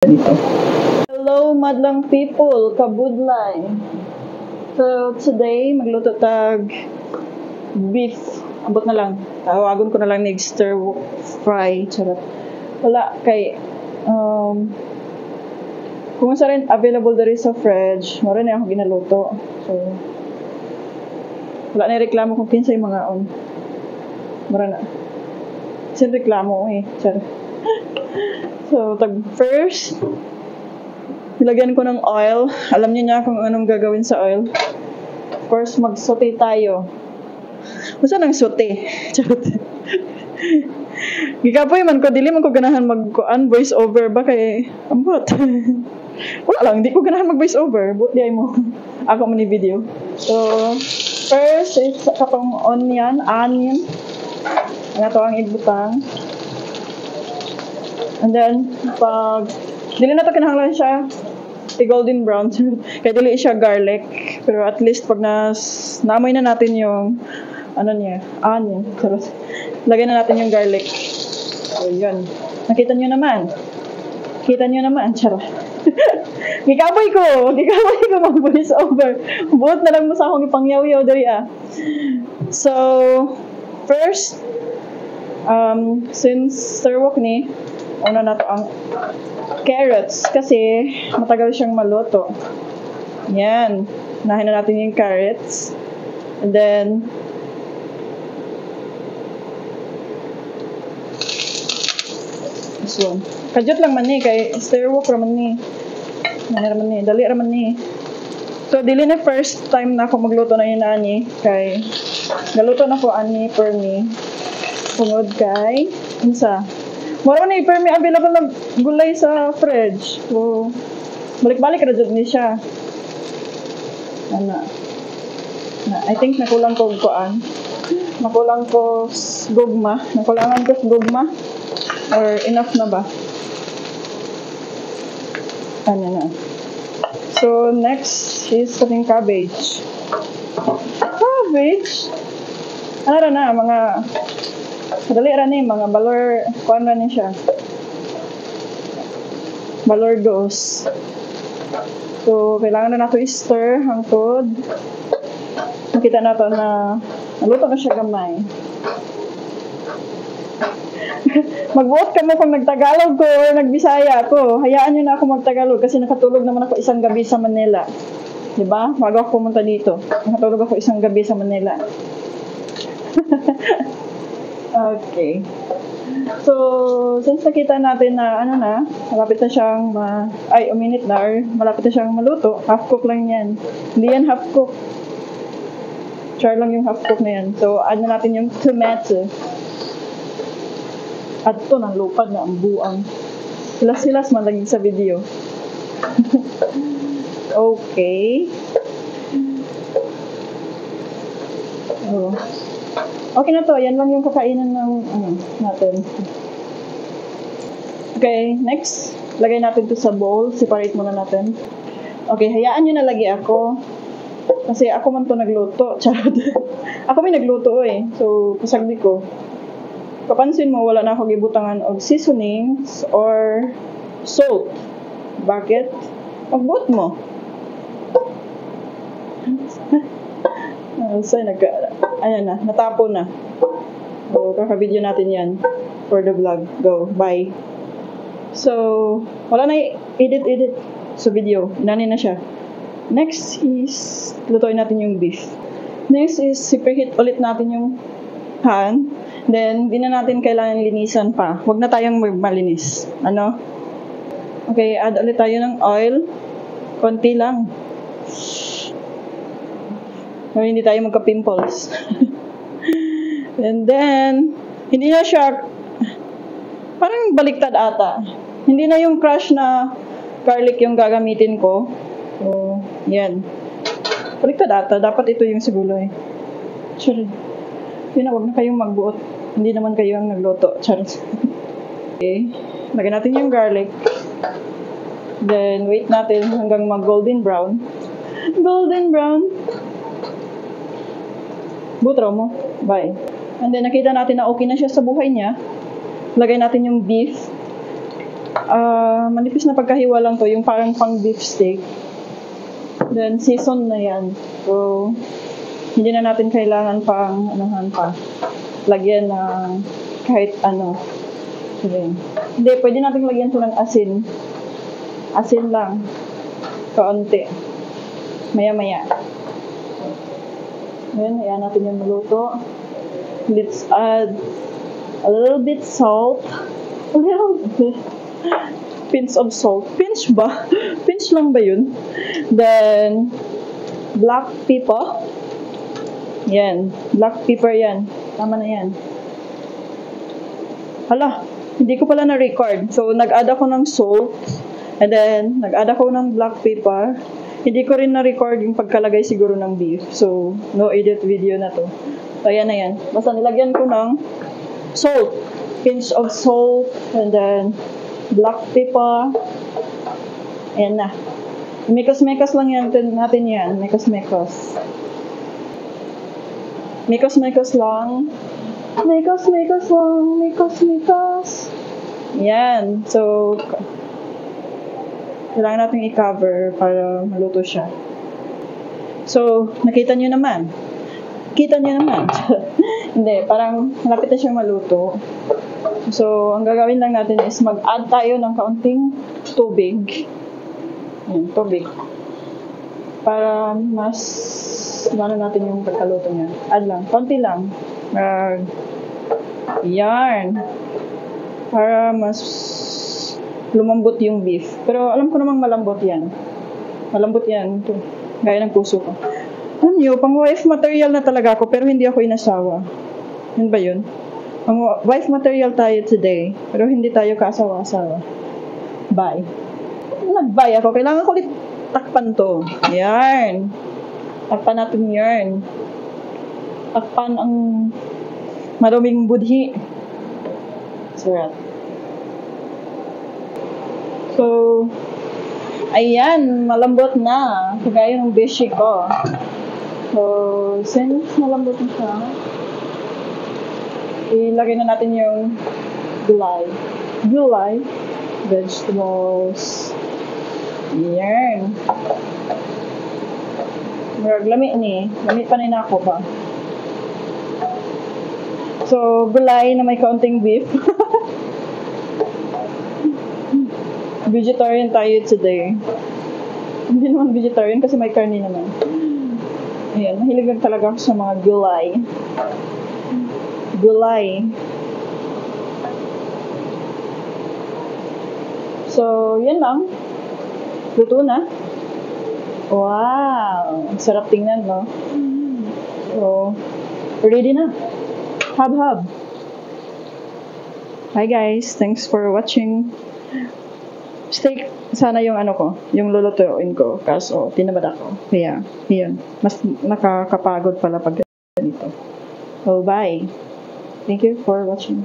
Dito. Hello, madlang people, kabudlay. So, today, magluto tag beef. Abot na lang. Tawagon ko na lang ni stir fry. Charot. Wala, kay, kung sa rin available dari sa fridge, meron na ako ginaluto. So, wala na reklamo kung kinsa yung mga mara na. Sin reklamo eh. Charot. So, first, nilagyan ko ng oil. Alam niyo na kung anong gagawin sa oil. Of course, mag-saute tayo. Masa nang saute? Charot. Gikapoy man ko, dili man ko ganahan voice over ba kay ambot. Wala lang, hindi ko ganahan mag-voice over. But di ay mo. Ako man ni video. So, first is katong onion. Ang ito ang ibutang. And then, pag dili na to kinahanglan siya golden brown. Kaya dili siya garlic. Pero at least pag naamoy na natin yung onion. Lagyan na natin yung garlic. So, yun. Nakita nyo naman. Charot. Gikaboy ko mag-voice over. Buot na lang mo sa akong ipangyaw-yaw dari So, first, since sirwok ni, una na to ang carrots kasi matagal siyang maluto. Yan. Unahin na natin yung carrots. And then, this one. Kajot lang man ni, kay stir wok raman ni. Dali raman ni. So, dili na first time na ako magluto na yun ani. Kay, galuto na ko ani per me. Tungod kay, insa. Mura na per me available na gulay sa fridge. So, balik-balik na dyan ni siya. I think nakulang ko kuan. Nakulangan ko gugma. Or enough na ba? Na. So, next is ating cabbage. Ano na, madali mga balor, kuan na siya. Balor dos. So, kailangan na nato i-stir hangtod. Makita nato na naluto na siya gamay. Magbuot ka mo kung nagtagalog ko or nagbisaya ko. Hayaan nyo na ako magtagalog kasi nakatulog naman ako isang gabi sa Manila. Diba? Bago ako pumunta dito. Nakatulog ako isang gabi sa Manila. Okay. So, since nakita natin na malapit na siyang uminit na or malapit na siyang maluto, half cook lang yan. Hindi yan half cook. Char lang yung half cook na yan. So, add na natin yung tomato. At ito, nang lupad na ang buang. Silas man lagi sa video. Okay. Oh. Okay na to. Yan lang yung kakainan ng natin. Okay, next. Lagay natin to sa bowl. Separate muna natin. Okay, hayaan nyo na lagi ako. Kasi ako man to nagluto. Charot. Ako may nagluto eh. So, pasagdi ko. Kapansin mo, wala na ako gibutangan og seasonings or salt. Bakit? Magbuot mo. Ayan na, natapo na. So, kaka-video natin yan for the vlog. Go, bye. So, wala na edit sa video. Inani na siya. Next is, lutuin natin yung beef. Next is, preheat ulit natin yung pan. Then, di na natin kailangan linisan pa. Huwag na tayong malinis. Okay, add ulit tayo ng oil. Konti lang. Para hindi tayo magka-pimples. And then, hindi na siya, parang baliktad ata. Hindi na yung crush na garlic yung gagamitin ko. So, yan. Baliktad ata. Dapat ito yung siguro eh. Sorry. Huwag na kayong magbuot. Hindi naman kayo ang nagluto. Charles. Okay. Lagyan natin yung garlic. Then, wait natin hanggang mag-golden brown. Golden brown. Butraw mo. Bye. And then, nakita natin na okay na siya sa buhay niya. Lagay natin yung beef. manipis na pagkahiwa lang to, yung parang pang beef steak. Then, season na yan. So, hindi na natin kailangan pang, lagyan ng kahit ano. Hindi, pwede natin lagyan ito ng asin. Asin lang. Kaunti. Maya-maya. Ayan, hayaan natin yung maluto. Let's add a little bit salt. A little bit. Pinch of salt. Pinch ba? Pinch lang ba yun? Then, black pepper. Yan. Black pepper yan. Tama na yan. Hala, hindi ko pala na-record. So, nag-add ako ng salt. And then, nag-add ako ng black pepper. Hindi ko rin na-record yung pagkalagay siguro ng beef. So, no edit video na to. So, ayan na yan. Basta nilagyan ko ng salt. Pinch of salt. And then, black pepper. Ayan na. Mekos-mekos lang yan natin yan. Mekos-mekos. Mekos-mekos lang. Mekos-mekos lang. Mekos-mekos. Yan. So, kailangan natin i-cover para maluto siya. So, nakita nyo naman. Kita nyo naman. Hindi, parang malapit na siyang maluto. So, ang gagawin lang natin is mag-add tayo ng kaunting tubig. Ayan, tubig. Para mas gano'n natin yung pagkaluto niya. Add lang. Kaunti lang. Yarn. Para mas lumambot yung beef. Pero alam ko namang malambot yan. Malambot yan. Ito. Gaya ng puso ko. Alam nyo, pang wife material na talaga ako pero hindi ako inasawa. Yun ba yun? Pang wife material tayo today pero hindi tayo kaasawa-asawa. Bye. Nag-bye ako. Kailangan ko ulit takpan to. Yarn. Takpan natin yarn. Takpan ang maruming budhi. Sarap. So, ayan, malambot na. Kagaya ng bishi ko. So, since malambot na siya, ilagay na natin yung gulay. Gulay, vegetables. Ayan. Lami ni. Lami pa na ako ba? So, gulay na may kaunting beef. Vegetarian tayo today. Hindi naman vegetarian kasi may karne naman. Ayan, mahilig lang talaga ako sa mga gulay. Gulay. So, yan lang. Luto na. Wow! Sarap tingnan, no? So, ready na. Hab-hab. Hi guys, thanks for watching. Steak, sana yung ano ko, yung lulutuin ko. Kaso, tinamad ako. Kaya, yun. Mas nakakapagod pala pag ganito. So, bye. Thank you for watching.